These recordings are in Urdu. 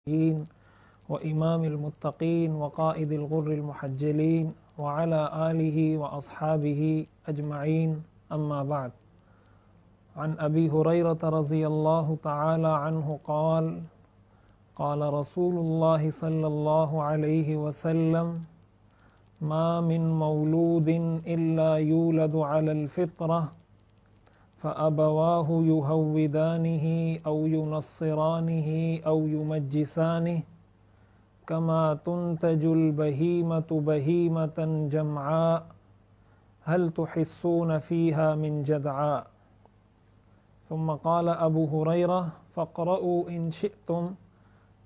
وإمام المتقين وقائد الغر المحجلين وعلى آله وأصحابه أجمعين أما بعد. عن أبي هريرة رضي الله تعالى عنه قال قال رسول الله صلى الله عليه وسلم ما من مولود إلا يولد على الفطرة فأبواه يهودانه أو ينصرانه أو يمجسانه كما تنتج البهيمة بهيمة جمعاء هل تحسون فيها من جدعاء. ثم قال أبو هريرة فاقرؤوا إن شئتم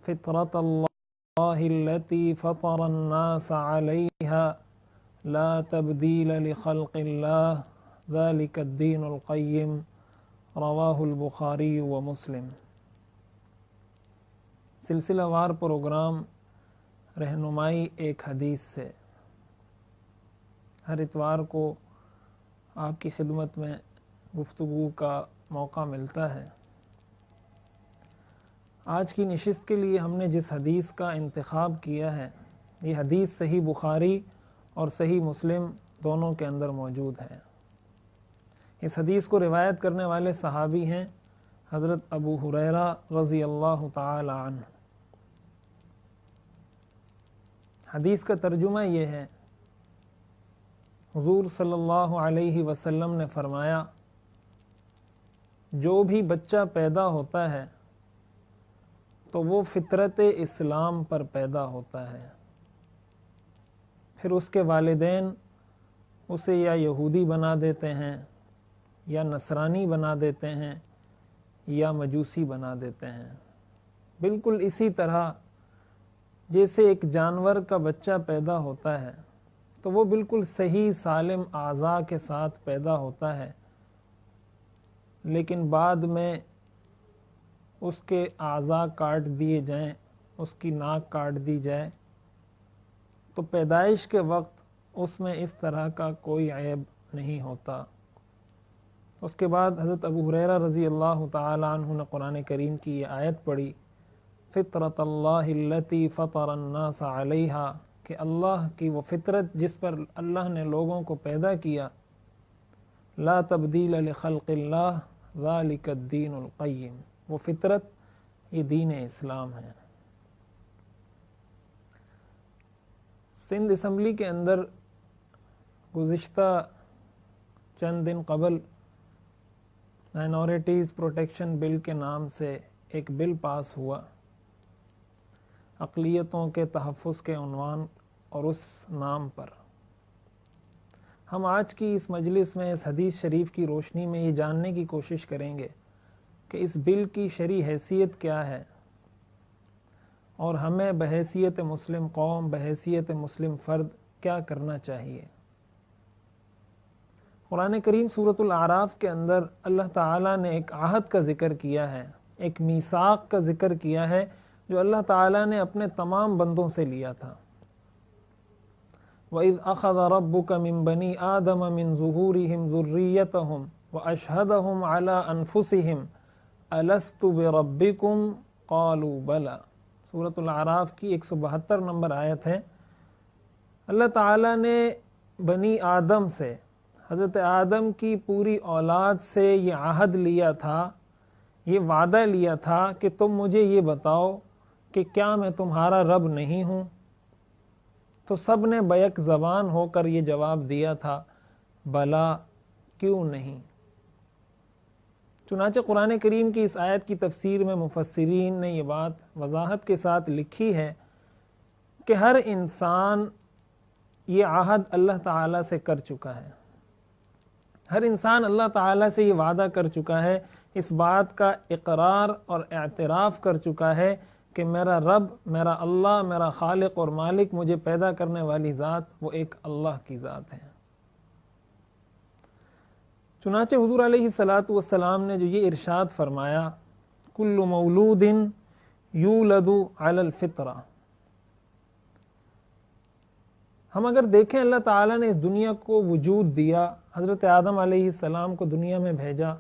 فطرة الله التي فطر الناس عليها لا تبديل لخلق الله ذلك الدين القيم رواہ البخاری و مسلم. سلسلہ وار پروگرام رہنمائی ایک حدیث سے ہر اتوار کو آپ کی خدمت میں گفتگو کا موقع ملتا ہے. آج کی نشست کے لیے ہم نے جس حدیث کا انتخاب کیا ہے یہ حدیث صحیح بخاری اور صحیح مسلم دونوں کے اندر موجود ہے. اس حدیث کو روایت کرنے والے صحابی ہیں حضرت ابو ہریرہ رضی اللہ تعالی عنہ. حدیث کا ترجمہ یہ ہے، حضور صلی اللہ علیہ وسلم نے فرمایا جو بھی بچہ پیدا ہوتا ہے تو وہ فطرت اسلام پر پیدا ہوتا ہے، پھر اس کے والدین اسے یا یہودی بنا دیتے ہیں یا نصرانی بنا دیتے ہیں یا مجوسی بنا دیتے ہیں. بالکل اسی طرح جیسے ایک جانور کا بچہ پیدا ہوتا ہے تو وہ بالکل صحیح سالم اعضاء کے ساتھ پیدا ہوتا ہے، لیکن بعد میں اس کے اعضاء کاٹ دیے جائیں، اس کی ناک کاٹ دی جائے تو پیدائش کے وقت اس میں اس طرح کا کوئی عیب نہیں ہوتا. اس کے بعد حضرت ابو ہریرہ رضی اللہ تعالی عنہ نے قرآن کریم کی یہ آیت پڑھی، فطرت اللہ التی فطر الناس علیہا، کہ اللہ کی وہ فطرت جس پر اللہ نے لوگوں کو پیدا کیا، لا تبدیل لخلق اللہ ذالک الدین القیم، وہ فطرت یہ دین اسلام ہے. سندھ اسمبلی کے اندر گزشتہ چند دن قبل مائنورٹیز پروٹیکشن بل کے نام سے ایک بل پاس ہوا، اقلیتوں کے تحفظ کے عنوان اور اس نام پر. ہم آج کی اس مجلس میں اس حدیث شریف کی روشنی میں یہ جاننے کی کوشش کریں گے کہ اس بل کی شرعی حیثیت کیا ہے اور ہمیں بحیثیت مسلم قوم، بحیثیت مسلم فرد کیا کرنا چاہیے. قرآن کریم سورۃ الاعراف کے اندر اللہ تعالیٰ نے ایک عہد کا ذکر کیا ہے، ایک میثاق کا ذکر کیا ہے جو اللہ تعالیٰ نے اپنے تمام بندوں سے لیا تھا. وَإِذْ أَخَذَ رَبُّكَ مِن بَنِي آدَمَ مِن ظُهُورِهِمْ ذُرِّيَّتَهُمْ وَأَشْهَدَهُمْ عَلَىٰ أَنفُسِهِمْ أَلَسْتُ بِرَبِّكُمْ قَالُوا بَلَىٰ. سورۃ الاعراف کی 172 نمبر آیت ہے. اللہ تعالیٰ نے بنی آدم سے، حضرت آدم کی پوری اولاد سے یہ عہد لیا تھا، یہ وعدہ لیا تھا کہ تم مجھے یہ بتاؤ کہ کیا میں تمہارا رب نہیں ہوں؟ تو سب نے بیک زبان ہو کر یہ جواب دیا تھا، بلا، کیوں نہیں. چنانچہ قرآن کریم کی اس آیت کی تفسیر میں مفسرین نے یہ بات وضاحت کے ساتھ لکھی ہے کہ ہر انسان یہ عہد اللہ تعالیٰ سے کر چکا ہے. ہر انسان اللہ تعالیٰ سے یہ وعدہ کر چکا ہے، اس بات کا اقرار اور اعتراف کر چکا ہے کہ میرا رب، میرا اللہ، میرا خالق اور مالک، مجھے پیدا کرنے والی ذات وہ ایک اللہ کی ذات ہے. چنانچہ حضور علیہ الصلاۃ والسلام نے جو یہ ارشاد فرمایا، کل مولود یولد علی الفطرہ. ہم اگر دیکھیں اللہ تعالیٰ نے اس دنیا کو وجود دیا، حضرت آدم علیہ السلام کو دنیا میں بھیجا،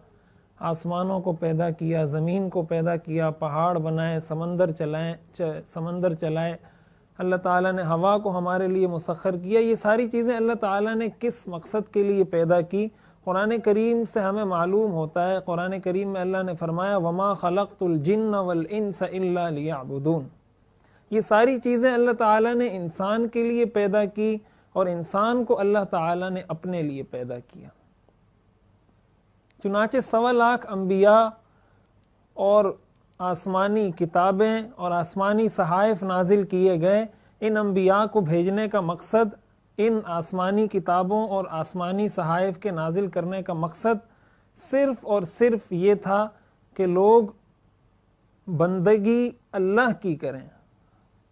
آسمانوں کو پیدا کیا، زمین کو پیدا کیا، پہاڑ بنائے، سمندر چلائے، اللہ تعالیٰ نے ہوا کو ہمارے لیے مسخر کیا. یہ ساری چیزیں اللہ تعالیٰ نے کس مقصد کے لیے پیدا کی؟ قرآن کریم سے ہمیں معلوم ہوتا ہے. قرآن کریم میں اللہ نے فرمایا وَمَا خَلَقْتُ الْجِنَّ وَالْإِنسَ إِلَّا لِيَعْبُدُونَ. یہ ساری چیزیں اللہ تعالیٰ نے انسان کے لیے پیدا کی اور انسان کو اللہ تعالیٰ نے اپنے لیے پیدا کیا. چنانچہ 1.25 لاکھ انبیاء اور آسمانی کتابیں اور آسمانی صحائف نازل کیے گئے. ان انبیاء کو بھیجنے کا مقصد، ان آسمانی کتابوں اور آسمانی صحائف کے نازل کرنے کا مقصد صرف اور صرف یہ تھا کہ لوگ بندگی اللہ کی کریں،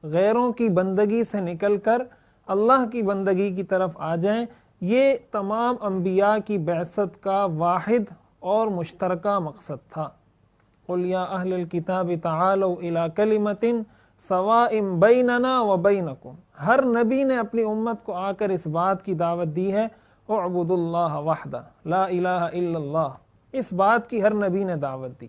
غیروں کی بندگی سے نکل کر اللہ کی بندگی کی طرف آ جائیں. یہ تمام انبیاء کی بعثت کا واحد اور مشترکہ مقصد تھا. قُلْ يَا أَهْلَ الْكِتَابِ تَعَالَوْا إِلَىٰ كَلِمَةٍ سَوَاءٍ بَيْنَنَا وَبَيْنَكُمْ. ہر نبی نے اپنی امت کو آ کر اس بات کی دعوت دی ہے اعبدوا اللہ وحدہ لا الہ الا اللہ. اس بات کی ہر نبی نے دعوت دی.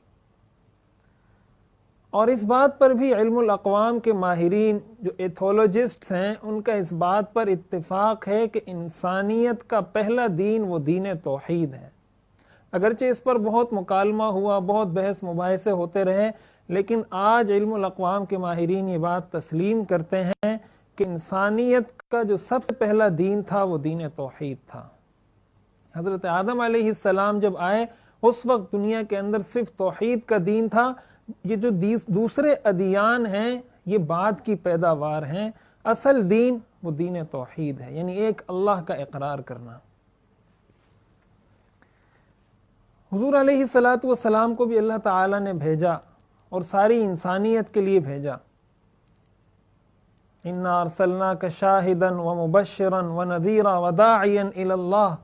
اور اس بات پر بھی علم الاقوام کے ماہرین جو ایتھولوجسٹس ہیں ان کا اس بات پر اتفاق ہے کہ انسانیت کا پہلا دین وہ دین توحید ہے. اگرچہ اس پر بہت مکالمہ ہوا، بہت بحث مباحثے ہوتے رہے، لیکن آج علم الاقوام کے ماہرین یہ بات تسلیم کرتے ہیں کہ انسانیت کا جو سب سے پہلا دین تھا وہ دین توحید تھا. حضرت آدم علیہ السلام جب آئے اس وقت دنیا کے اندر صرف توحید کا دین تھا. یہ جو دوسرے ادیان ہیں یہ بعد کی پیداوار ہیں. اصل دین وہ دین توحید ہے، یعنی ایک اللہ کا اقرار کرنا. حضور علیہ السلام کو بھی اللہ تعالیٰ نے بھیجا اور ساری انسانیت کے لیے بھیجا. اِنَّا أَرْسَلْنَاكَ شَاهِدًا وَمُبَشِّرًا وَنَذِيرًا وَدَاعِيًا إِلَى اللَّهِ.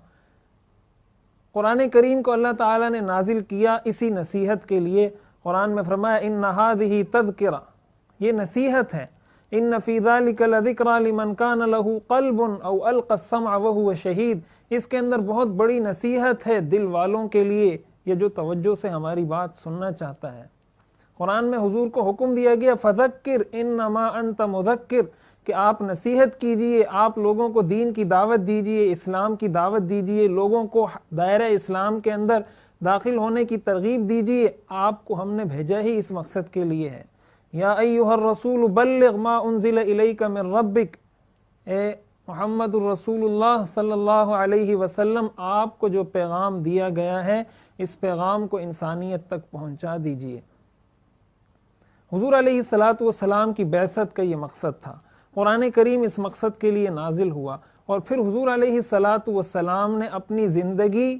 قرآن کریم کو اللہ تعالیٰ نے نازل کیا اسی نصیحت کے لیے. قرآن میں فرمایا اِنَّ هَذِهِ تَذْكِرَةٌ، یہ نصیحت ہے. إِنَّ فِي ذَلِكَ لَذِكْرَىٰ لِمَنْ كَانَ لَهُ قَلْبٌ أَوْ أَلْقَى السَّمْعَ وَهُوَ شَهِيدٌ. اس کے اندر بہت بڑی نصیحت ہے دل والوں کے لیے، یہ جو توجہ سے ہماری بات سننا چاہتا ہے. قرآن میں حضور کو حکم دیا گیا فَذَكِّرْ إِنَّمَا أَنْتَ مُذَكِّرٌ، کہ آپ نصیحت کیجئے، آپ لوگوں کو دین کی دعوت دیجئے، اسلام کی دعوت دیجئے، لوگوں کو دائرہ اسلام کے اندر داخل ہونے کی ترغیب دیجئے. آپ کو ہم نے بھیجا ہی اس مقصد کے لیے ہے. یا ایھا الرسول بلغ ما انزل الیک من ربک، اے محمد الرسول اللہ صلی اللہ علیہ وسلم آپ کو جو پیغام دیا گیا ہے اس پیغام کو انسانیت تک پہنچا دیجئے. حضور علیہ السلام کی بعثت کا یہ مقصد تھا. قرآن کریم اس مقصد کے لیے نازل ہوا. اور پھر حضور علیہ السلام نے اپنی زندگی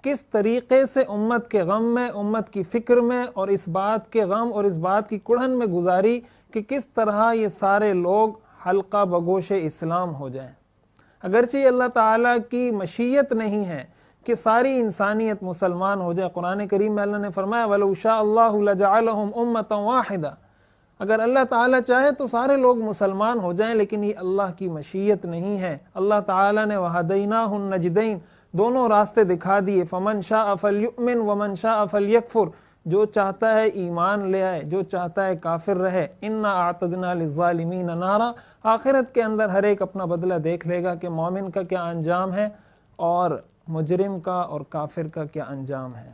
کس طریقے سے امت کے غم میں، امت کی فکر میں اور اس بات کے غم اور اس بات کی کڑھن میں گزاری کہ کس طرح یہ سارے لوگ حلقہ بگوش اسلام ہو جائیں. اگرچہ اللہ تعالیٰ کی مشیت نہیں ہے کہ ساری انسانیت مسلمان ہو جائے. قرآن کریم میں اللہ نے فرمایا وَلَوْ شَاءَ اللَّهُ لَجَعَلَهُمْ أُمَّةً وَاحِدَةً، اگر اللہ تعالیٰ چاہے تو سارے لوگ مسلمان ہو جائیں، لیکن یہ اللہ کی مشیت نہیں ہے. اللہ تعالیٰ نے وَهَدَيْنَاهُ النَّجْدَيْنِ، دونوں راستے دکھا دیے. فَمَنْ شَاءَ فَلْيُؤْمِنْ وَمَنْ شَاءَ فَلْيَكْفُرْ، جو چاہتا ہے ایمان لے آئے، جو چاہتا ہے کافر رہے. اِنَّا أَعْتَدْنَا لِلظَّالِمِينَ نَارًا، آخرت کے اندر ہر ایک اپنا بدلہ دیکھ لے گا کہ مومن کا کیا انجام ہے اور مجرم کا اور کافر کا کیا انجام ہے.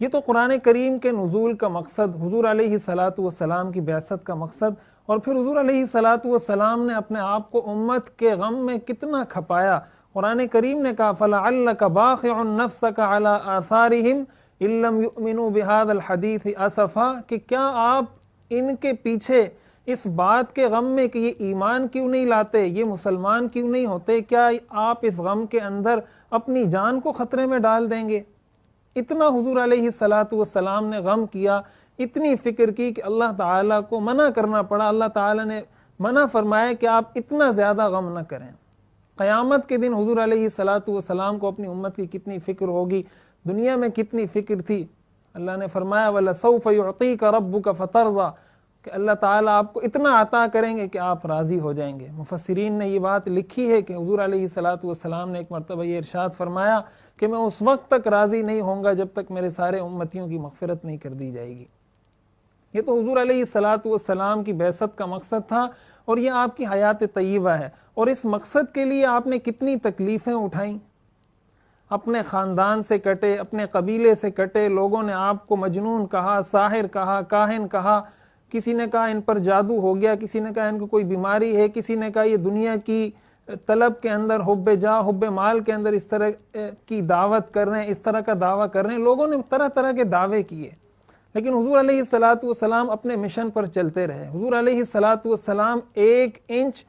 یہ تو قرآن کریم کے نزول کا مقصد، حضور علیہ السلام کی بعثت کا مقصد. اور پھر حضور علیہ السلام نے اپنے آپ کو امت کے غم میں کتنا کھپایا. قرآن کریم نے کہا فَلَعَلَّكَ بَاخِعٌ نَفْسَكَ عَلَىٰ آثَارِهِمْ إِن لَّمْ يُؤْمِنُوا بِهَٰذَا الْحَدِيثِ أَسَفًا، کہ کیا آپ ان کے پیچھے اس بات کے غم میں کہ یہ ایمان کیوں نہیں لاتے، یہ مسلمان کیوں نہیں ہوتے، کیا آپ اس غم کے اندر اپنی جان کو خطرے میں ڈال دیں گے؟ اتنا حضور علیہ السلام نے غم کیا، اتنی فکر کی کہ اللہ تعالیٰ کو منع کرنا پڑا. اللہ تعالیٰ نے منع فرمایا کہ آپ اتنا زیادہ غم نہ کریں. قیامت کے دن حضور علیہ السلام کو اپنی امت کی کتنی فکر ہوگی، دنیا میں کتنی فکر تھی. اللہ نے فرمایا وَلَسَوْفَ يُعْطِيكَ رَبُّكَ فَتَرْضَىٰ، کہ اللہ تعالیٰ آپ کو اتنا عطا کریں گے کہ آپ راضی ہو جائیں گے۔ مفسرین نے یہ بات لکھی ہے کہ حضور علیہ الصلوۃ نے ایک مرتبہ یہ ارشاد فرمایا کہ میں اس وقت تک راضی نہیں ہوں گا جب تک میرے سارے امتیوں کی مغفرت نہیں کر دی جائے گی۔ یہ تو حضور علیہ الصلوۃ کی بعثت کا مقصد تھا، اور یہ آپ کی حیات طیبہ ہے، اور اس مقصد کے لیے آپ نے کتنی تکلیفیں اٹھائیں، اپنے خاندان سے کٹے، اپنے قبیلے سے کٹے، لوگوں نے آپ کو مجنون کہا، ساحر کہا، کاہن کہا، کسی نے کہا ان پر جادو ہو گیا، کسی نے کہا ان کو کوئی بیماری ہے، کسی نے کہا یہ دنیا کی طلب کے اندر، حب جاہ حب مال کے اندر اس طرح کی دعوت کر رہے ہیں، اس طرح کا دعویٰ کر رہے ہیں۔ لوگوں نے طرح طرح کے دعوے کیے، لیکن حضور علیہ الصلوۃ اپنے مشن پر چلتے رہے۔ حضور علیہ الصلوۃ ایک انچ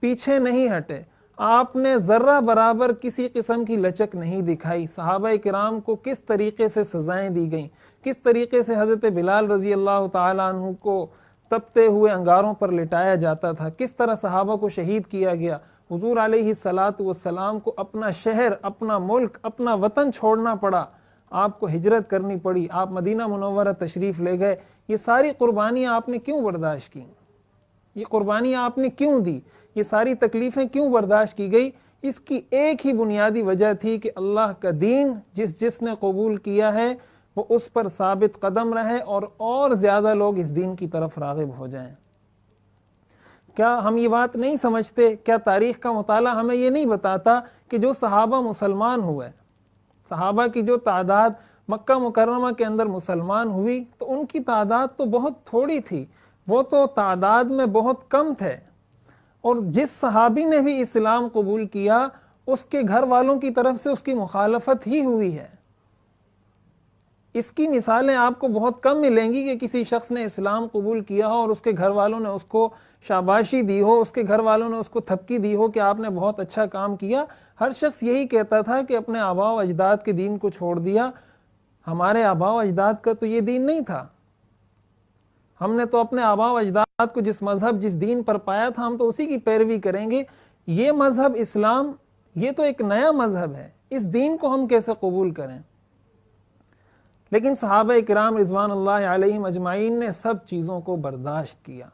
پیچھے نہیں ہٹے، آپ نے ذرہ برابر کسی قسم کی لچک نہیں دکھائی۔ صحابہ کرام کو کس طریقے سے سزائیں دی گئیں، کس طریقے سے حضرت بلال رضی اللہ تعالیٰ عنہ کو تپتے ہوئے انگاروں پر لٹایا جاتا تھا، کس طرح صحابہ کو شہید کیا گیا۔ حضور علیہ الصلوۃ کو اپنا شہر، اپنا ملک، اپنا وطن چھوڑنا پڑا، آپ کو ہجرت کرنی پڑی، آپ مدینہ منورہ تشریف لے گئے۔ یہ ساری قربانیاں آپ نے کیوں برداشت کی؟ یہ قربانیاں آپ نے کیوں دی؟ یہ ساری تکلیفیں کیوں برداشت کی گئی؟ اس کی ایک ہی بنیادی وجہ تھی کہ اللہ کا دین جس نے قبول کیا ہے وہ اس پر ثابت قدم رہے، اور زیادہ لوگ اس دین کی طرف راغب ہو جائیں۔ کیا ہم یہ بات نہیں سمجھتے؟ کیا تاریخ کا مطالعہ ہمیں یہ نہیں بتاتا کہ جو صحابہ مسلمان ہوئے، صحابہ کی جو تعداد مکہ مکرمہ کے اندر مسلمان ہوئی، تو ان کی تعداد تو بہت تھوڑی تھی، وہ تو تعداد میں بہت کم تھے، اور جس صحابی نے بھی اسلام قبول کیا اس کے گھر والوں کی طرف سے اس کی مخالفت ہی ہوئی ہے۔ اس کی مثالیں آپ کو بہت کم ملیں گی کہ کسی شخص نے اسلام قبول کیا ہو اور اس کے گھر والوں نے اس کو شاباشی دی ہو، اس کے گھر والوں نے اس کو تھپکی دی ہو کہ آپ نے بہت اچھا کام کیا۔ ہر شخص یہی کہتا تھا کہ اپنے آباء و اجداد کے دین کو چھوڑ دیا، ہمارے آباء و اجداد کا تو یہ دین نہیں تھا، ہم نے تو اپنے آباء و اجداد کو جس مذہب جس دین پر پایا تھا ہم تو اسی کی پیروی کریں گے۔ یہ مذہب اسلام یہ تو ایک نیا مذہب ہے، اس دین کو ہم کیسے قبول کریں؟ لیکن صحابہ کرام رضوان اللہ علیہم اجمعین نے سب چیزوں کو برداشت کیا،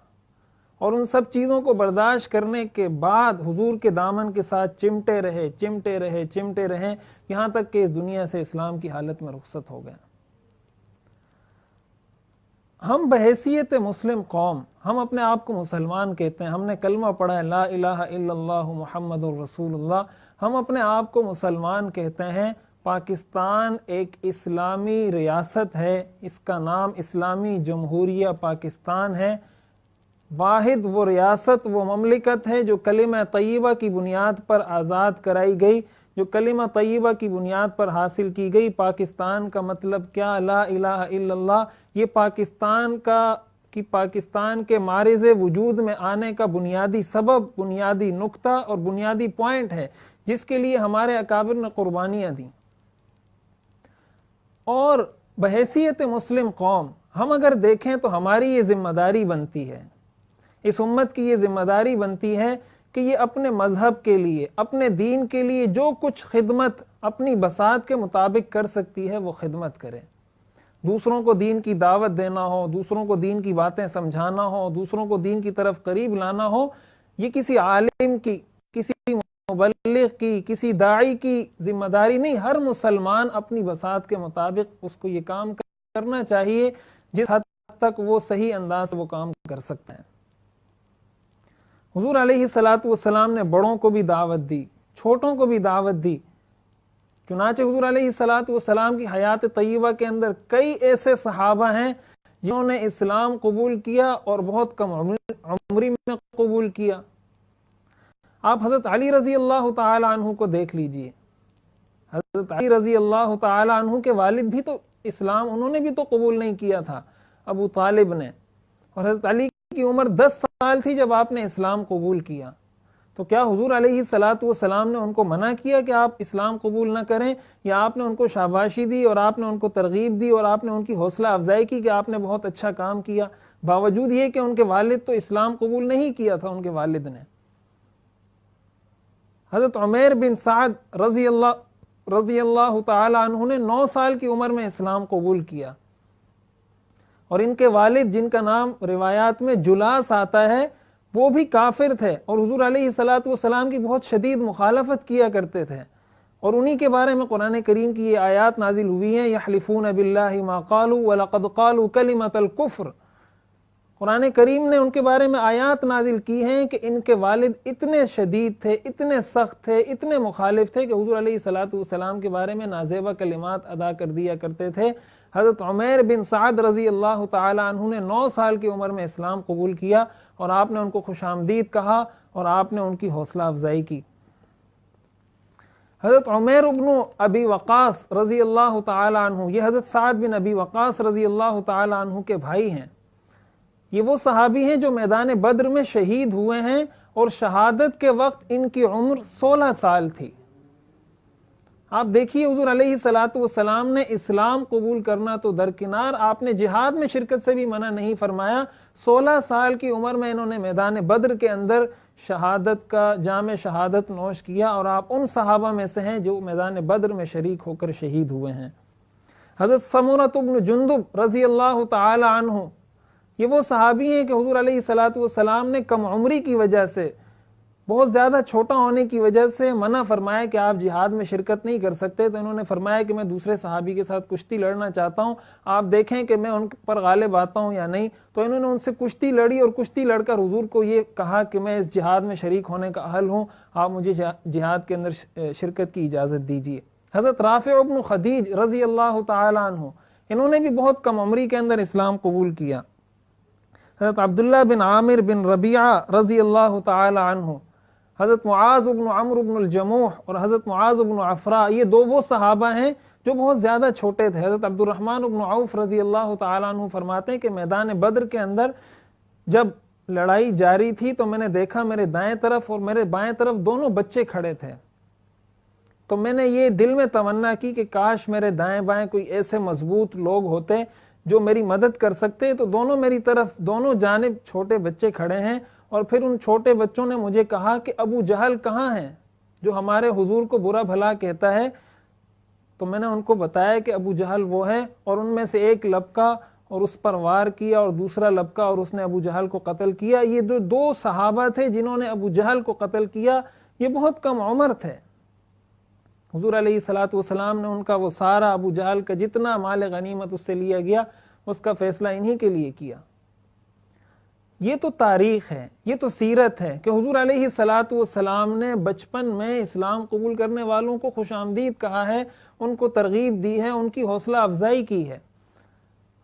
اور ان سب چیزوں کو برداشت کرنے کے بعد حضور کے دامن کے ساتھ چمٹے رہے یہاں تک کہ اس دنیا سے اسلام کی حالت میں رخصت ہو گئے۔ ہم بحیثیت مسلم قوم، ہم اپنے آپ کو مسلمان کہتے ہیں، ہم نے کلمہ پڑھا ہے لا الہ الا اللہ محمد الرسول اللہ، ہم اپنے آپ کو مسلمان کہتے ہیں۔ پاکستان ایک اسلامی ریاست ہے، اس کا نام اسلامی جمہوریہ پاکستان ہے۔ واحد وہ ریاست، وہ مملکت ہے جو کلمہ طیبہ کی بنیاد پر آزاد کرائی گئی، جو کلمہ طیبہ کی بنیاد پر حاصل کی گئی۔ پاکستان کا مطلب کیا؟ لا الہ الا اللہ۔ یہ پاکستان کے معرض وجود میں آنے کا بنیادی سبب، بنیادی نقطہ اور بنیادی پوائنٹ ہے، جس کے لیے ہمارے اکابر نے قربانیاں دیں۔ اور بحیثیت مسلم قوم ہم اگر دیکھیں تو ہماری یہ ذمہ داری بنتی ہے، اس امت کی یہ ذمہ داری بنتی ہے کہ یہ اپنے مذہب کے لیے، اپنے دین کے لیے جو کچھ خدمت اپنی بساط کے مطابق کر سکتی ہے وہ خدمت کرے۔ دوسروں کو دین کی دعوت دینا ہو، دوسروں کو دین کی باتیں سمجھانا ہو، دوسروں کو دین کی طرف قریب لانا ہو، یہ کسی عالم کی، کسی مبلغ کی، کسی داعی کی ذمہ داری نہیں۔ ہر مسلمان اپنی بساط کے مطابق اس کو یہ کام کرنا چاہیے جس حد تک وہ صحیح انداز سے وہ کام کر سکتے ہیں۔ حضور علیہ الصلوۃ نے بڑوں کو بھی دعوت دی، چھوٹوں کو بھی دعوت دی۔ چنانچہ حضور علیہ الصلوۃ کی حیات طیبہ کے اندر کئی ایسے صحابہ ہیں جنہوں نے اسلام قبول کیا اور بہت کم عمری میں قبول کیا۔ آپ حضرت علی رضی اللہ تعالی عنہ کو دیکھ لیجئے۔ حضرت علی رضی اللہ تعالی عنہ کے والد بھی تو اسلام انہوں نے بھی تو قبول نہیں کیا تھا، ابو طالب نے، اور حضرت علی کی عمر 10 سال تھی جب آپ نے اسلام قبول کیا۔ تو کیا حضور علیہ الصلوۃ نے ان کو منع کیا کہ آپ اسلام قبول نہ کریں، یا آپ نے ان کو شاباشی دی اور آپ نے ان کو ترغیب دی اور آپ نے ان کی حوصلہ افزائی کی کہ آپ نے بہت اچھا کام کیا، باوجود یہ کہ ان کے والد تو اسلام قبول نہیں کیا تھا ان کے والد نے۔ حضرت عمیر بن سعد رضی اللہ تعالی عنہ نے 9 سال کی عمر میں اسلام قبول کیا، اور ان کے والد جن کا نام روایات میں جلاس آتا ہے وہ بھی کافر تھے اور حضور علیہ الصلوۃ والسلام کی بہت شدید مخالفت کیا کرتے تھے، اور انہی کے بارے میں قرآن کریم کی یہ آیات نازل ہوئی ہیں، یحلفون باللہ ما قالوا ولقد قالوا کلمۃ الکفر۔ قرآن کریم نے ان کے بارے میں آیات نازل کی ہیں کہ ان کے والد اتنے شدید تھے، اتنے سخت تھے، اتنے مخالف تھے کہ حضور علیہ الصلوۃ والسلام کے بارے میں نازیبا کلمات ادا کر دیا کرتے تھے۔ حضرت عمیر بن سعد رضی اللہ تعالی عنہ نے 9 سال کی عمر میں اسلام قبول کیا اور آپ نے ان کو خوش آمدید کہا اور آپ نے ان کی حوصلہ افزائی کی۔ حضرت عمیر بن ابی وقاص رضی اللہ تعالی عنہ، یہ حضرت سعد بن ابی وقاص رضی اللہ تعالی عنہ کے بھائی ہیں، یہ وہ صحابی ہیں جو میدان بدر میں شہید ہوئے ہیں اور شہادت کے وقت ان کی عمر 16 سال تھی۔ آپ دیکھیے حضور علیہ الصلوۃ والسلام نے اسلام قبول کرنا تو درکنار، آپ نے جہاد میں شرکت سے بھی منع نہیں فرمایا۔ 16 سال کی عمر میں انہوں نے میدان بدر کے اندر شہادت کا جام شہادت نوش کیا، اور آپ ان صحابہ میں سے ہیں جو میدان بدر میں شریک ہو کر شہید ہوئے ہیں۔ حضرت سمرۃ بن جندب رضی اللہ تعالی عنہ، یہ وہ صحابی ہیں کہ حضور علیہ الصلوۃ والسلام نے کم عمری کی وجہ سے، بہت زیادہ چھوٹا ہونے کی وجہ سے منع فرمایا کہ آپ جہاد میں شرکت نہیں کر سکتے، تو انہوں نے فرمایا کہ میں دوسرے صحابی کے ساتھ کشتی لڑنا چاہتا ہوں، آپ دیکھیں کہ میں ان پر غالب آتا ہوں یا نہیں۔ تو انہوں نے ان سے کشتی لڑی اور کشتی لڑ کر حضور کو یہ کہا کہ میں اس جہاد میں شریک ہونے کا اہل ہوں، آپ مجھے جہاد کے اندر شرکت کی اجازت دیجیے۔ حضرت رافع بن خدیج رضی اللہ تعالی عنہ، انہوں نے بھی بہت کم عمری کے اندر اسلام قبول کیا۔ حضرت عبداللہ بن عامر بن ربیعہ رضی اللہ تعالی عنہ، حضرت معاذ بن عمرو بن الجموح اور حضرت معاذ بن عفراء، یہ وہ صحابہ ہیں جو بہت زیادہ چھوٹے تھے۔ حضرت عبد الرحمن بن عوف رضی اللہ تعالی عنہ فرماتے ہیں کہ میدان بدر کے اندر جب لڑائی جاری تھی تو میں نے دیکھا میرے دائیں طرف اور میرے بائیں طرف دونوں بچے کھڑے تھے، تو میں نے یہ دل میں تمنا کی کہ کاش میرے دائیں بائیں کوئی ایسے مضبوط لوگ ہوتے جو میری مدد کر سکتے، تو دونوں میری طرف دونوں جانب چھوٹے بچے کھڑے ہیں، اور پھر ان چھوٹے بچوں نے مجھے کہا کہ ابو جہل کہاں ہے جو ہمارے حضور کو برا بھلا کہتا ہے؟ تو میں نے ان کو بتایا کہ ابو جہل وہ ہے، اور ان میں سے ایک لبکا اور اس پر وار کیا اور دوسرا لبکا اور اس نے ابو جہل کو قتل کیا۔ یہ جو 2 صحابہ تھے جنہوں نے ابو جہل کو قتل کیا، یہ بہت کم عمر تھے۔ حضور علیہ الصلوۃ والسلام نے ان کا وہ سارا ابو جہل کا جتنا مال غنیمت اس سے لیا گیا، اس کا فیصلہ انہی کے لیے کیا۔ یہ تو تاریخ ہے، یہ تو سیرت ہے کہ حضور علیہ الصلوۃ والسلام نے بچپن میں اسلام قبول کرنے والوں کو خوش آمدید کہا ہے، ان کو ترغیب دی ہے، ان کی حوصلہ افزائی کی ہے۔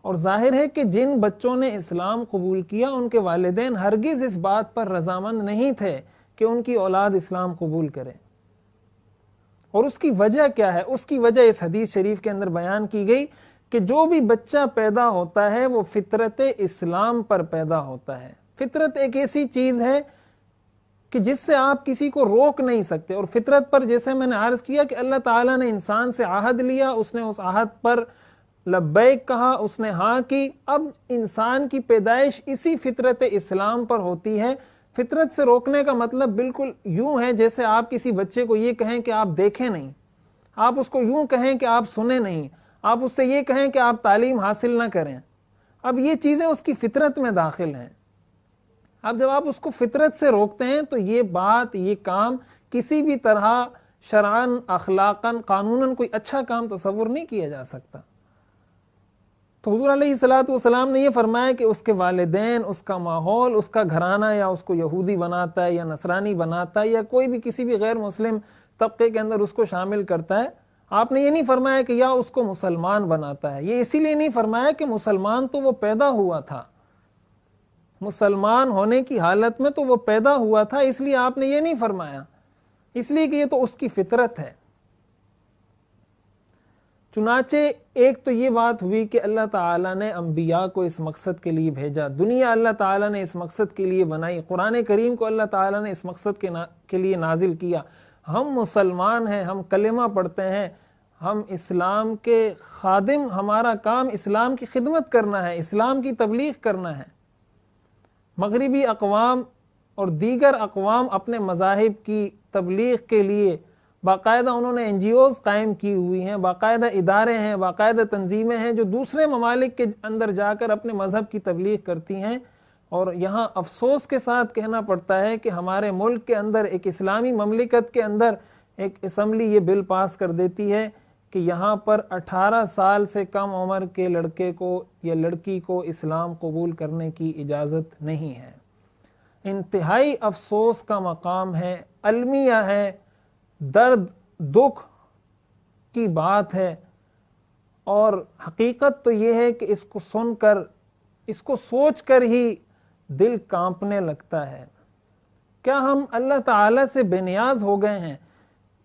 اور ظاہر ہے کہ جن بچوں نے اسلام قبول کیا ان کے والدین ہرگز اس بات پر رضامند نہیں تھے کہ ان کی اولاد اسلام قبول کرے۔ اور اس کی وجہ کیا ہے؟ اس کی وجہ اس حدیث شریف کے اندر بیان کی گئی کہ جو بھی بچہ پیدا ہوتا ہے وہ فطرت اسلام پر پیدا ہوتا ہے۔ فطرت ایک ایسی چیز ہے کہ جس سے آپ کسی کو روک نہیں سکتے، اور فطرت پر جیسے میں نے عرض کیا کہ اللہ تعالیٰ نے انسان سے عہد لیا، اس نے اس عہد پر لبیک کہا، اس نے ہاں کی۔ اب انسان کی پیدائش اسی فطرت اسلام پر ہوتی ہے۔ فطرت سے روکنے کا مطلب بالکل یوں ہے جیسے آپ کسی بچے کو یہ کہیں کہ آپ دیکھیں نہیں، آپ اس کو یوں کہیں کہ آپ سنیں نہیں، آپ اس سے یہ کہیں کہ آپ تعلیم حاصل نہ کریں۔ اب یہ چیزیں اس کی فطرت میں داخل ہیں۔ اب جب آپ اس کو فطرت سے روکتے ہیں تو یہ بات، یہ کام کسی بھی طرح شرعاً، اخلاقاً، قانوناً کوئی اچھا کام تصور نہیں کیا جا سکتا۔ تو حضور علیہ الصلوۃ والسلام نے یہ فرمایا کہ اس کے والدین، اس کا ماحول، اس کا گھرانہ یا اس کو یہودی بناتا ہے یا نصرانی بناتا ہے یا کوئی بھی کسی بھی غیر مسلم طبقے کے اندر اس کو شامل کرتا ہے، آپ نے یہ نہیں فرمایا کہ یا اس کو مسلمان بناتا ہے۔ یہ اسی لیے نہیں فرمایا کہ مسلمان تو وہ پیدا ہوا تھا، مسلمان ہونے کی حالت میں تو وہ پیدا ہوا تھا، اس لیے آپ نے یہ نہیں فرمایا، اس لیے کہ یہ تو اس کی فطرت ہے۔ چنانچہ ایک تو یہ بات ہوئی کہ اللہ تعالیٰ نے انبیاء کو اس مقصد کے لیے بھیجا، دنیا اللہ تعالیٰ نے اس مقصد کے لیے بنائی، قرآن کریم کو اللہ تعالیٰ نے اس مقصد کے لیے نازل کیا۔ ہم مسلمان ہیں، ہم کلمہ پڑھتے ہیں، ہم اسلام کے خادم، ہمارا کام اسلام کی خدمت کرنا ہے، اسلام کی تبلیغ کرنا ہے۔ مغربی اقوام اور دیگر اقوام اپنے مذاہب کی تبلیغ کے لیے باقاعدہ انہوں نے NGOs قائم کی ہوئی ہیں، باقاعدہ ادارے ہیں، باقاعدہ تنظیمیں ہیں جو دوسرے ممالک کے اندر جا کر اپنے مذہب کی تبلیغ کرتی ہیں، اور یہاں افسوس کے ساتھ کہنا پڑتا ہے کہ ہمارے ملک کے اندر ایک اسلامی مملکت کے اندر ایک اسمبلی یہ بل پاس کر دیتی ہے کہ یہاں پر 18 سال سے کم عمر کے لڑکے کو یا لڑکی کو اسلام قبول کرنے کی اجازت نہیں ہے۔ انتہائی افسوس کا مقام ہے، المیہ ہے، درد دکھ کی بات ہے، اور حقیقت تو یہ ہے کہ اس کو سن کر، اس کو سوچ کر ہی دل کانپنے لگتا ہے۔ کیا ہم اللہ تعالیٰ سے بے نیاز ہو گئے ہیں؟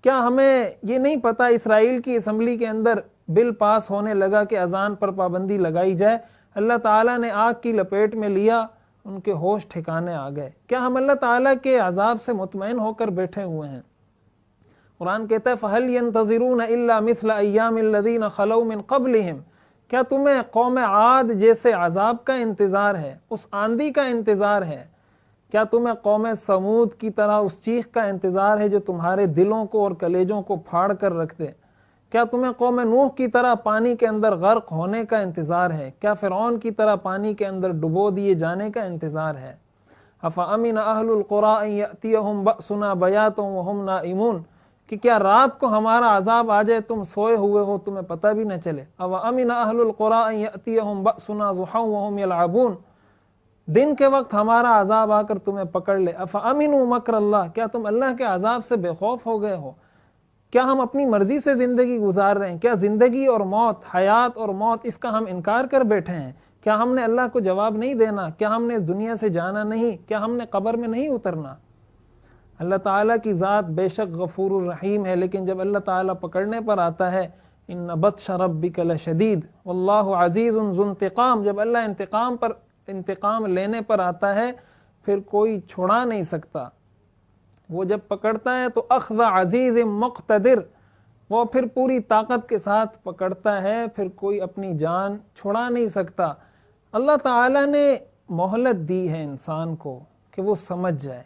کیا ہمیں یہ نہیں پتا اسرائیل کی اسمبلی کے اندر بل پاس ہونے لگا کہ اذان پر پابندی لگائی جائے؟ اللہ تعالیٰ نے آگ کی لپیٹ میں لیا، ان کے ہوش ٹھکانے آ گئے۔ کیا ہم اللہ تعالیٰ کے عذاب سے مطمئن ہو کر بیٹھے ہوئے ہیں؟ قرآن کہتا ہے فَهَلْ يَنْتَظِرُونَ إِلَّا مِثْلَ أَيَّامِ الَّذِينَ خَلَوْا مِنْ قَبْلِهِمْ، کیا تمہیں قوم عاد جیسے عذاب کا انتظار ہے، اس آندھی کا انتظار ہے؟ کیا تمہیں قوم سمود کی طرح اس چیخ کا انتظار ہے جو تمہارے دلوں کو اور کلیجوں کو پھاڑ کر رکھ دے؟ کیا تمہیں قوم نوح کی طرح پانی کے اندر غرق ہونے کا انتظار ہے؟ کیا فرعون کی طرح پانی کے اندر ڈبو دیے جانے کا انتظار ہے؟ أَفَأَمِنَ أَهْلُ الْقُرَىٰ أَن يَأْتِيَهُمْ بَأْسُنَا بَيَاتًا وَهُمْ نَائِمُونَ، کہ کیا رات کو ہمارا عذاب آ جائے تم سوئے ہوئے ہو، تمہیں پتہ بھی نہ چلے؟ أَوَأَمِنَ أَهْلُ الْقُرَىٰ أَن يَأْتِيَهُمْ بَأْسُنَا ضُحًى وَهُمْ يَلْعَبُونَ، دن کے وقت ہمارا عذاب آ کر تمہیں پکڑ لے۔ أَفَأَمِنُوا مَكْرَ اللَّهِ، کیا تم اللہ کے عذاب سے بے خوف ہو گئے ہو؟ کیا ہم اپنی مرضی سے زندگی گزار رہے ہیں؟ کیا زندگی اور موت، حیات اور موت، اس کا ہم انکار کر بیٹھے ہیں؟ کیا ہم نے اللہ کو جواب نہیں دینا؟ کیا ہم نے اس دنیا سے جانا نہیں؟ کیا ہم نے قبر میں نہیں اترنا؟ اللہ تعالیٰ کی ذات بے شک غفور الرحیم ہے، لیکن جب اللہ تعالیٰ پکڑنے پر آتا ہے إِنَّ بَطْشَ رَبِّكَ لَشَدِيدٌ وَاللَّهُ عَزِيزٌ ذُو انتقام، جب اللہ انتقام لینے پر آتا ہے پھر کوئی چھڑا نہیں سکتا۔ وہ جب پکڑتا ہے تو اخذ عزیز مقتدر، وہ پھر پوری طاقت کے ساتھ پکڑتا ہے، پھر کوئی اپنی جان چھڑا نہیں سکتا۔ اللہ تعالیٰ نے مہلت دی ہے انسان کو کہ وہ سمجھ جائے،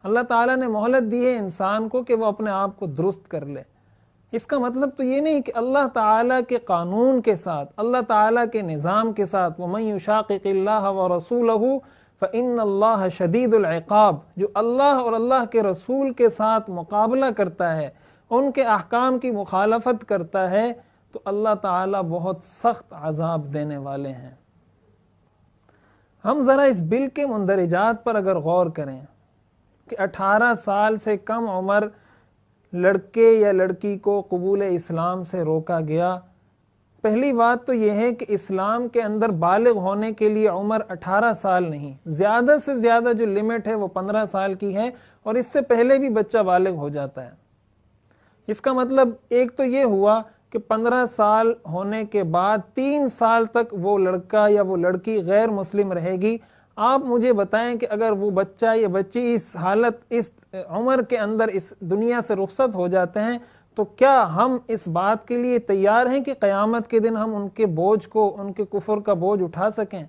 اللہ تعالیٰ نے مہلت دی ہے انسان کو کہ وہ اپنے آپ کو درست کر لے۔ اس کا مطلب تو یہ نہیں کہ اللہ تعالیٰ کے قانون کے ساتھ، اللہ تعالیٰ کے نظام کے ساتھ وَمَن يُشَاقِقِ اللَّهَ وَرَسُولَهُ فَإِنَّ اللَّهَ شَدِيدُ الْعِقَابِ، جو اللہ اور اللہ کے رسول کے ساتھ مقابلہ کرتا ہے، ان کے احکام کی مخالفت کرتا ہے، تو اللہ تعالیٰ بہت سخت عذاب دینے والے ہیں۔ ہم ذرا اس بل کے مندرجات پر اگر غور کریں کہ 18 سال سے کم عمر لڑکے یا لڑکی کو قبول اسلام سے روکا گیا۔ پہلی بات تو یہ ہے کہ اسلام کے اندر بالغ ہونے کے لیے عمر 18 سال نہیں، زیادہ سے زیادہ جو لمٹ ہے وہ 15 سال کی ہے، اور اس سے پہلے بھی بچہ بالغ ہو جاتا ہے۔ اس کا مطلب ایک تو یہ ہوا کہ 15 سال ہونے کے بعد 3 سال تک وہ لڑکا یا وہ لڑکی غیر مسلم رہے گی۔ آپ مجھے بتائیں کہ اگر وہ بچہ یا بچی اس حالت، اس عمر کے اندر اس دنیا سے رخصت ہو جاتے ہیں، تو کیا ہم اس بات کے لیے تیار ہیں کہ قیامت کے دن ہم ان کے بوجھ کو، ان کے کفر کا بوجھ اٹھا سکیں؟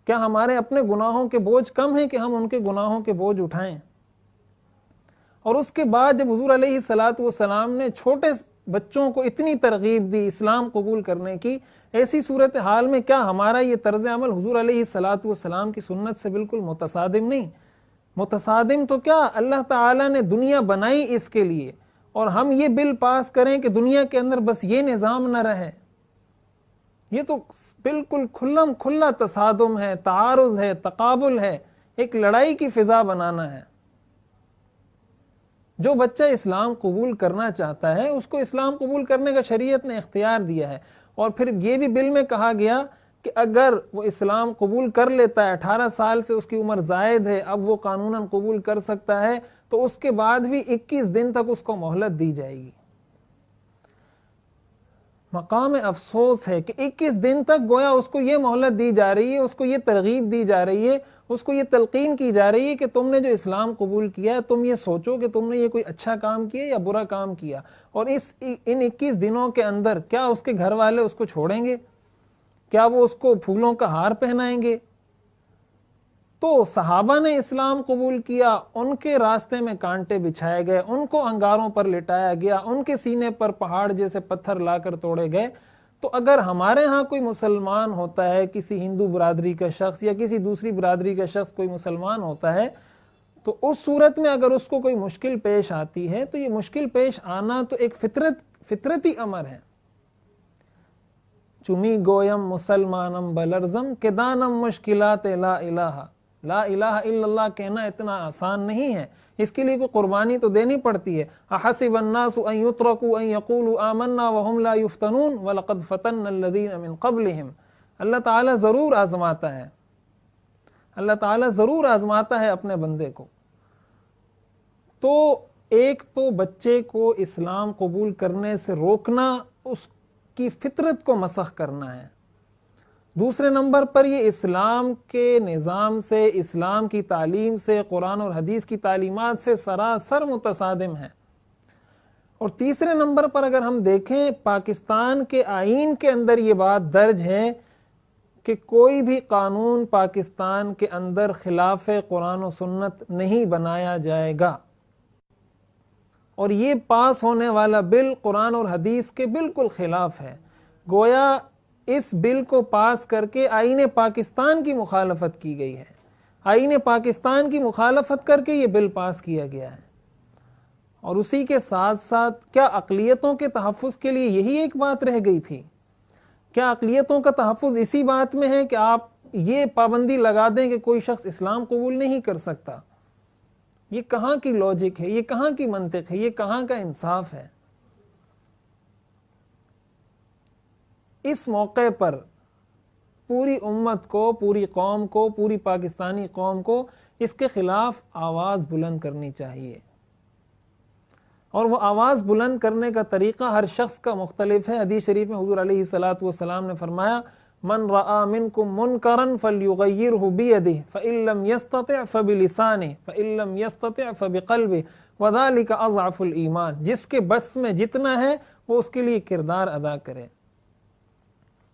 کیا ہمارے اپنے گناہوں کے بوجھ کم ہیں کہ ہم ان کے گناہوں کے بوجھ اٹھائیں؟ اور اس کے بعد جب حضور علیہ الصلوۃ والسلام نے چھوٹے بچوں کو اتنی ترغیب دی اسلام قبول کرنے کی، ایسی صورتحال میں کیا ہمارا یہ طرز عمل حضور علیہ الصلوۃ والسلام کی سنت سے بالکل متصادم نہیں؟ متصادم تو کیا، اللہ تعالیٰ نے دنیا بنائی اس کے لیے، اور ہم یہ بل پاس کریں کہ دنیا کے اندر بس یہ نظام نہ رہے؟ یہ تو بالکل کھلم کھلا تصادم ہے، تعارض ہے، تقابل ہے، ایک لڑائی کی فضا بنانا ہے۔ جو بچہ اسلام قبول کرنا چاہتا ہے اس کو اسلام قبول کرنے کا شریعت نے اختیار دیا ہے، اور پھر یہ بھی بل میں کہا گیا کہ اگر وہ اسلام قبول کر لیتا ہے، 18 سال سے اس کی عمر زائد ہے، اب وہ قانوناً قبول کر سکتا ہے، تو اس کے بعد بھی 21 دن تک اس کو مہلت دی جائے گی۔ مقام افسوس ہے کہ 21 دن تک گویا اس کو یہ مہلت دی جا رہی ہے، اس کو یہ ترغیب دی جا رہی ہے، اس کو یہ تلقین کی جا رہی ہے کہ تم نے جو اسلام قبول کیا ہے، تم یہ سوچو کہ تم نے یہ کوئی اچھا کام کیا یا برا کام کیا، اور ان 21 دنوں کے اندر کیا اس کے گھر والے اس کو چھوڑیں گے؟ کیا وہ اس کو پھولوں کا ہار پہنائیں گے؟ تو صحابہ نے اسلام قبول کیا، ان کے راستے میں کانٹے بچھائے گئے، ان کو انگاروں پر لٹایا گیا، ان کے سینے پر پہاڑ جیسے پتھر لا کر توڑے گئے۔ تو اگر ہمارے ہاں کوئی مسلمان ہوتا ہے، کسی ہندو برادری کا شخص یا کسی دوسری برادری کا شخص کوئی مسلمان ہوتا ہے، تو اس صورت میں اگر اس کو کوئی مشکل پیش آتی ہے تو یہ مشکل پیش آنا تو ایک فطرتی امر ہے۔ چمی گویم مسلمانم بلرزم کہ دانم مشکلات لا الہ، لا الہ الا اللہ کہنا اتنا آسان نہیں ہے، اس کے لیے کوئی قربانی تو دینی پڑتی ہے۔ احسب الناس ان یترکوا ان یقولوا آمنا وهم لا یفتنون ولقد فتنا الذین من قبلہم۔ اللہ تعالیٰ ضرور آزماتا ہے، اللہ تعالیٰ ضرور آزماتا ہے اپنے بندے کو۔ تو ایک تو بچے کو اسلام قبول کرنے سے روکنا، اس کی فطرت کو مسخ کرنا ہے۔ دوسرے نمبر پر یہ اسلام کے نظام سے، اسلام کی تعلیم سے، قرآن اور حدیث کی تعلیمات سے سراسر متصادم ہے۔ اور تیسرے نمبر پر اگر ہم دیکھیں، پاکستان کے آئین کے اندر یہ بات درج ہے کہ کوئی بھی قانون پاکستان کے اندر خلاف قرآن و سنت نہیں بنایا جائے گا، اور یہ پاس ہونے والا بل قرآن اور حدیث کے بالکل خلاف ہے۔ گویا اس بل کو پاس کر کے آئین پاکستان کی مخالفت کی گئی ہے، آئین پاکستان کی مخالفت کر کے یہ بل پاس کیا گیا ہے۔ اور اسی کے ساتھ ساتھ کیا اقلیتوں کے تحفظ کے لیے یہی ایک بات رہ گئی تھی؟ کیا اقلیتوں کا تحفظ اسی بات میں ہے کہ آپ یہ پابندی لگا دیں کہ کوئی شخص اسلام قبول نہیں کر سکتا؟ یہ کہاں کی لوجک ہے، یہ کہاں کی منطق ہے، یہ کہاں کا انصاف ہے؟ اس موقع پر پوری امت کو، پوری قوم کو، پوری پاکستانی قوم کو اس کے خلاف آواز بلند کرنی چاہیے، اور وہ آواز بلند کرنے کا طریقہ ہر شخص کا مختلف ہے۔ حدیث شریف میں حضور علیہ الصلوۃ نے فرمایا، من رآ منکم منکرا فلیغیرہ بیدہ فإن لم یستطع فبلسانہ فإن لم یستطع فبقلبہ وذلک اضعف الایمان۔ جس کے بس میں جتنا ہے وہ اس کے لیے کردار ادا کرے۔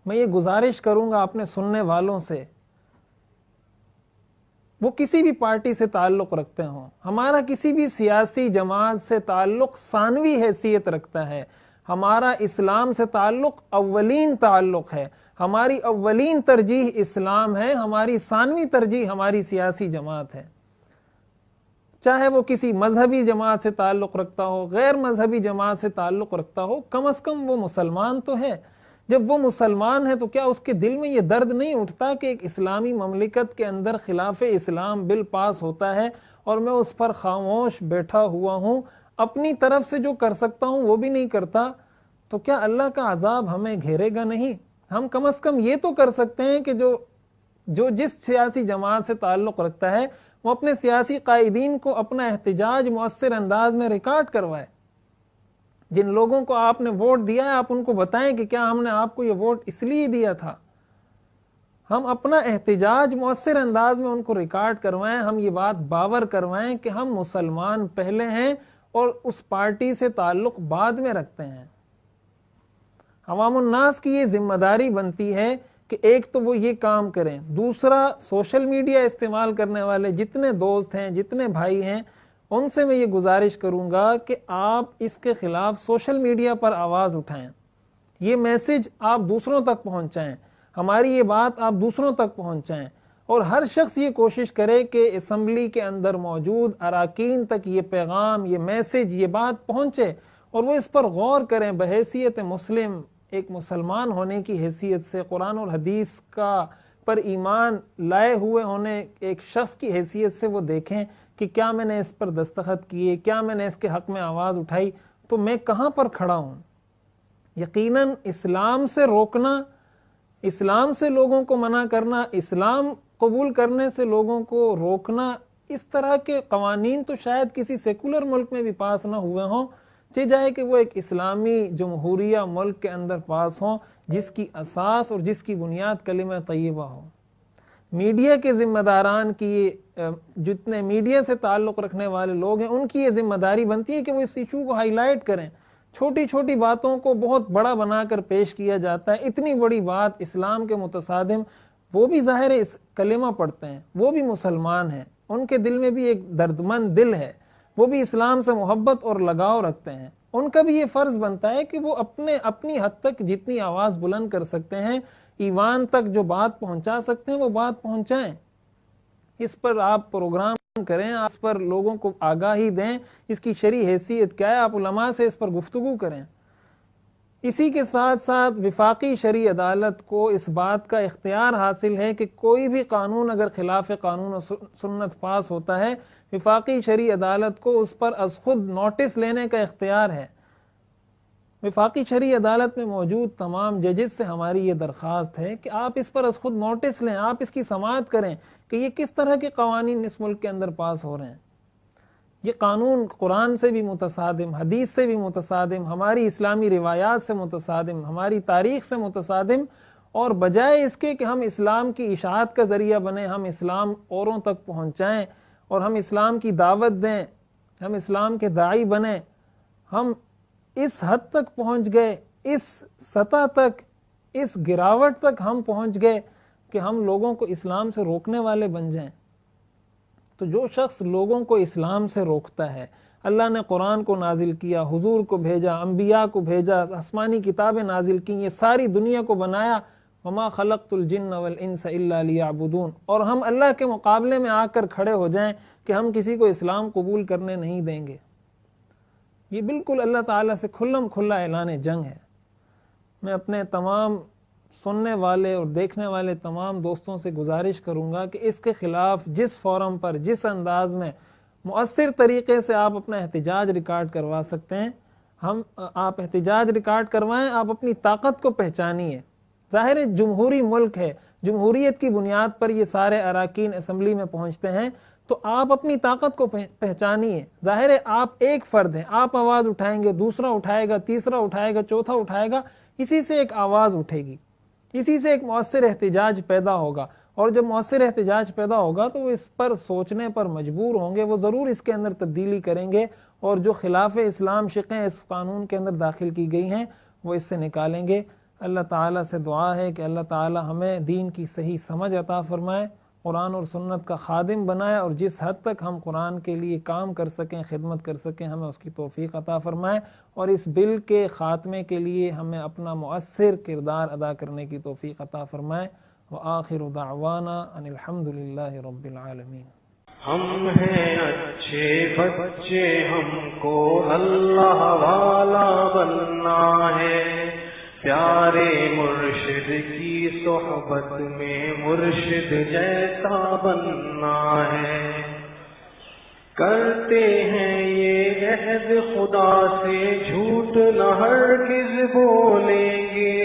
میں یہ گزارش کروں گا اپنے سننے والوں سے، وہ کسی بھی پارٹی سے تعلق رکھتے ہوں، ہمارا کسی بھی سیاسی جماعت سے تعلق ثانوی حیثیت رکھتا ہے، ہمارا اسلام سے تعلق اولین تعلق ہے، ہماری اولین ترجیح اسلام ہے، ہماری ثانوی ترجیح ہماری سیاسی جماعت ہے۔ چاہے وہ کسی مذہبی جماعت سے تعلق رکھتا ہو، غیر مذہبی جماعت سے تعلق رکھتا ہو، کم از کم وہ مسلمان تو ہے۔ جب وہ مسلمان ہے تو کیا اس کے دل میں یہ درد نہیں اٹھتا کہ ایک اسلامی مملکت کے اندر خلاف اسلام بل پاس ہوتا ہے اور میں اس پر خاموش بیٹھا ہوا ہوں، اپنی طرف سے جو کر سکتا ہوں وہ بھی نہیں کرتا؟ تو کیا اللہ کا عذاب ہمیں گھیرے گا نہیں؟ ہم کم از کم یہ تو کر سکتے ہیں کہ جو جس سیاسی جماعت سے تعلق رکھتا ہے وہ اپنے سیاسی قائدین کو اپنا احتجاج مؤثر انداز میں ریکارڈ کروائے۔ جن لوگوں کو آپ نے ووٹ دیا ہے آپ ان کو بتائیں کہ کیا ہم نے آپ کو یہ ووٹ اس لیے دیا تھا۔ ہم اپنا احتجاج مؤثر انداز میں ان کو ریکارڈ کروائیں، ہم یہ بات باور کروائیں کہ ہم مسلمان پہلے ہیں اور اس پارٹی سے تعلق بعد میں رکھتے ہیں۔ عوام الناس کی یہ ذمہ داری بنتی ہے کہ ایک تو وہ یہ کام کریں، دوسرا سوشل میڈیا استعمال کرنے والے جتنے دوست ہیں، جتنے بھائی ہیں، ان سے میں یہ گزارش کروں گا کہ آپ اس کے خلاف سوشل میڈیا پر آواز اٹھائیں، یہ میسج آپ دوسروں تک پہنچائیں، ہماری یہ بات آپ دوسروں تک پہنچائیں، اور ہر شخص یہ کوشش کرے کہ اسمبلی کے اندر موجود اراکین تک یہ پیغام، یہ میسج، یہ بات پہنچے، اور وہ اس پر غور کریں بحیثیت مسلم، ایک مسلمان ہونے کی حیثیت سے، قرآن اور حدیث کا پر ایمان لائے ہوئے ہونے ایک شخص کی حیثیت سے وہ دیکھیں کہ کیا میں نے اس پر دستخط کیے، کیا میں نے اس کے حق میں آواز اٹھائی، تو میں کہاں پر کھڑا ہوں۔ یقیناً اسلام سے روکنا، اسلام سے لوگوں کو منع کرنا، اسلام قبول کرنے سے لوگوں کو روکنا، اس طرح کے قوانین تو شاید کسی سیکولر ملک میں بھی پاس نہ ہوئے ہوں، چاہے کہ وہ ایک اسلامی جمہوریہ ملک کے اندر پاس ہوں جس کی اساس اور جس کی بنیاد کلمہ طیبہ ہو۔ میڈیا کے ذمہ داران کی، جتنے میڈیا سے تعلق رکھنے والے لوگ ہیں، ان کی یہ ذمہ داری بنتی ہے کہ وہ اس ایشو کو ہائی لائٹ کریں۔ چھوٹی چھوٹی باتوں کو بہت بڑا بنا کر پیش کیا جاتا ہے، اتنی بڑی بات اسلام کے متصادم وہ بھی ظاہر ہے اس کلمہ پڑھتے ہیں، وہ بھی مسلمان ہیں، ان کے دل میں بھی ایک دردمند دل ہے، وہ بھی اسلام سے محبت اور لگاؤ رکھتے ہیں، ان کا بھی یہ فرض بنتا ہے کہ وہ اپنی حد تک جتنی آواز بلند کر سکتے ہیں، ایمان تک جو بات پہنچا سکتے ہیں وہ بات پہنچائیں۔ اس پر آپ پروگرام کریں، اس پر لوگوں کو آگاہی دیں، اس کی شرعی حیثیت کیا ہے، آپ علماء سے اس پر گفتگو کریں۔ اسی کے ساتھ ساتھ وفاقی شرعی عدالت کو اس بات کا اختیار حاصل ہے کہ کوئی بھی قانون اگر خلاف قانون و سنت پاس ہوتا ہے، وفاقی شرعی عدالت کو اس پر از خود نوٹس لینے کا اختیار ہے۔ وفاقی شرعی عدالت میں موجود تمام ججز سے ہماری یہ درخواست ہے کہ آپ اس پر از خود نوٹس لیں، آپ اس کی سماعت کریں کہ یہ کس طرح کے قوانین اس ملک کے اندر پاس ہو رہے ہیں۔ یہ قانون قرآن سے بھی متصادم، حدیث سے بھی متصادم، ہماری اسلامی روایات سے متصادم، ہماری تاریخ سے متصادم، اور بجائے اس کے کہ ہم اسلام کی اشاعت کا ذریعہ بنیں، ہم اسلام اوروں تک پہنچائیں اور ہم اسلام کی دعوت دیں، ہم اسلام کے داعی بنیں، ہم اس حد تک پہنچ گئے، اس سطح تک، اس گراوٹ تک ہم پہنچ گئے کہ ہم لوگوں کو اسلام سے روکنے والے بن جائیں۔ تو جو شخص لوگوں کو اسلام سے روکتا ہے، اللہ نے قرآن کو نازل کیا، حضور کو بھیجا، انبیاء کو بھیجا، آسمانی کتابیں نازل کی، یہ ساری دنیا کو بنایا، وما خلقت الجن والانس الا لیعبدون، اور ہم اللہ کے مقابلے میں آ کر کھڑے ہو جائیں کہ ہم کسی کو اسلام قبول کرنے نہیں دیں گے، یہ بالکل اللہ تعالیٰ سے کھلم کھلا اعلان جنگ ہے۔ میں اپنے تمام سننے والے اور دیکھنے والے تمام دوستوں سے گزارش کروں گا کہ اس کے خلاف جس فورم پر، جس انداز میں مؤثر طریقے سے آپ اپنا احتجاج ریکارڈ کروا سکتے ہیں، آپ احتجاج ریکارڈ کروائیں، آپ اپنی طاقت کو پہچانیے۔ ظاہر ہے جمہوری ملک ہے، جمہوریت کی بنیاد پر یہ سارے اراکین اسمبلی میں پہنچتے ہیں، تو آپ اپنی طاقت کو پہچانیے۔ ظاہر ہے آپ ایک فرد ہیں، آپ آواز اٹھائیں گے، دوسرا اٹھائے گا، تیسرا اٹھائے گا، چوتھا اٹھائے گا، اسی سے ایک آواز اٹھے گی، اسی سے ایک مؤثر احتجاج پیدا ہوگا، اور جب مؤثر احتجاج پیدا ہوگا تو وہ اس پر سوچنے پر مجبور ہوں گے، وہ ضرور اس کے اندر تبدیلی کریں گے، اور جو خلاف اسلام شقیں اس قانون کے اندر داخل کی گئی ہیں وہ اس سے نکالیں گے۔ اللہ تعالیٰ سے دعا ہے کہ اللہ تعالیٰ ہمیں دین کی صحیح سمجھ عطا فرمائے، قرآن اور سنت کا خادم بنائے، اور جس حد تک ہم قرآن کے لیے کام کر سکیں، خدمت کر سکیں، ہمیں اس کی توفیق عطا فرمائے، اور اس بل کے خاتمے کے لیے ہمیں اپنا مؤثر کردار ادا کرنے کی توفیق عطا فرمائے۔ وآخر دعوانا ان الحمد للہ رب العالمین۔ ہم ہیں اچھے بچے، ہم کو اللہ والا بننا ہے، پیارے مرشد کی صحبت میں مرشد جیسا بننا ہے، کرتے ہیں یہ عہد خدا سے جھوٹ نہ ہرگز بولیں گے،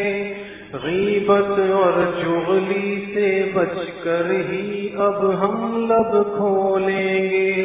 غیبت اور چغلی سے بچ کر ہی اب ہم لب کھولیں گے۔